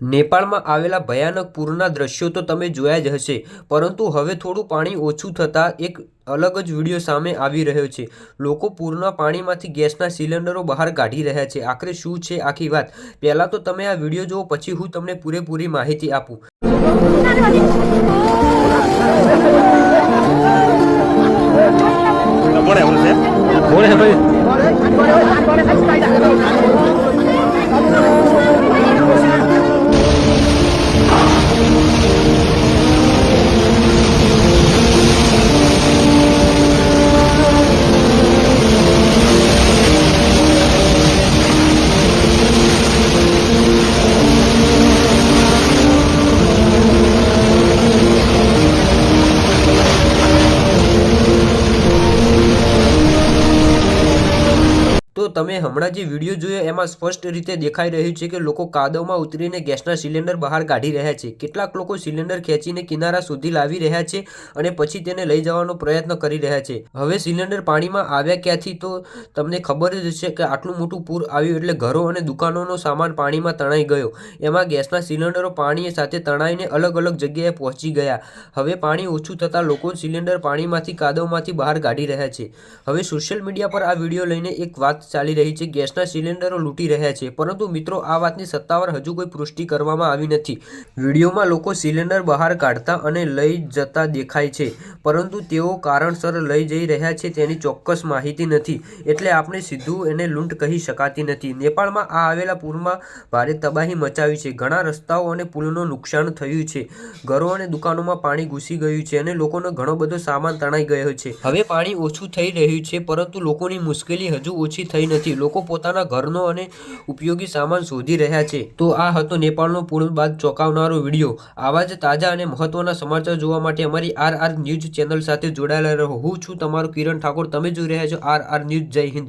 નેપાળમાં આવેલા ભયાનક પૂરના દ્રશ્યો તો તમે જોયા જ હશે, પરંતુ હવે થોડું પાણી ઓછું થતાં એક અલગ જ વિડીયો સામે આવી રહ્યો છે। લોકો પૂરના પાણીમાંથી ગેસના સિલિન્ડરો બહાર કાઢી રહ્યા છે। આખરે શું છે આખી વાત? પહેલાં તો તમે આ વિડીયો જુઓ, પછી હું તમને પૂરેપૂરી માહિતી આપું। તો તમે હમણાં જે વિડીયો જોયો એમાં સ્પષ્ટ રીતે દેખાઈ રહ્યું છે કે લોકો કાદવમાં ઉતરીને ગેસના સિલિન્ડર બહાર કાઢી રહ્યા છે। કેટલાક લોકો સિલિન્ડર ખેંચીને કિનારા સુધી લાવી રહ્યા છે અને પછી તેને લઈ જવાનો પ્રયત્ન કરી રહ્યા છે। હવે સિલિન્ડર પાણીમાં આવ્યા ક્યાંથી? તો તમને ખબર જ હશે કે આટલું મોટું પૂર આવ્યું એટલે ઘરો અને દુકાનોનો સામાન પાણીમાં તણાઈ ગયો। એમાં ગેસના સિલિન્ડરો પાણી સાથે તણાઈને અલગ અલગ જગ્યાએ પહોંચી ગયા। હવે પાણી ઓછું થતાં લોકો સિલિન્ડર પાણીમાંથી કાદવમાંથી બહાર કાઢી રહ્યા છે। હવે સોશિયલ મીડિયા પર આ વિડીયો લઈને એક વાત ચાલી રહી છે, ગેસના સિલિન્ડરો લૂંટી રહ્યા છે। પરંતુ મિત્રો, આ વાતની સત્તાવાર હજુ કોઈ પુષ્ટિ કરવામાં આવી નથી। વિડીયોમાં લોકો સિલિન્ડર બહાર કાઢતા અને લઈ જતા દેખાય છે, પરંતુ તેઓ કારણસર લઈ જઈ રહ્યા છે તેની ચોક્કસ માહિતી નથી, એટલે આપણે સીધું એને લૂંટ કહી શકાતી નથી। નેપાળમાં આવેલા પૂરમાં ભારે તબાહી મચાવી છે। ઘણા રસ્તાઓ અને પુલનું નુકસાન થયું છે, ઘરો અને દુકાનોમાં પાણી ઘૂસી ગયું છે અને લોકોનો ઘણો બધો સામાન તણાઈ ગયો છે। હવે પાણી ઓછું થઈ રહ્યું છે, પરંતુ લોકોની મુશ્કેલી હજુ ઓછી થઈ નથી। લોકો પોતાના ઘરનો અને ઉપયોગી સામાન શોધી રહ્યા છે। તો આ હતો નેપાળનો પૂર બાદ ચોંકાવનારો વિડીયો। આવા જ તાજા અને મહત્વના સમાચાર જોવા માટે અમારી RR ન્યૂઝ ચેનલ સાથે જોડાયેલા રહો। હું છું તમારો કિરણ ઠાકોર, તમે જોઈ રહ્યા છો RR ન્યૂઝ। જય હિન્દ।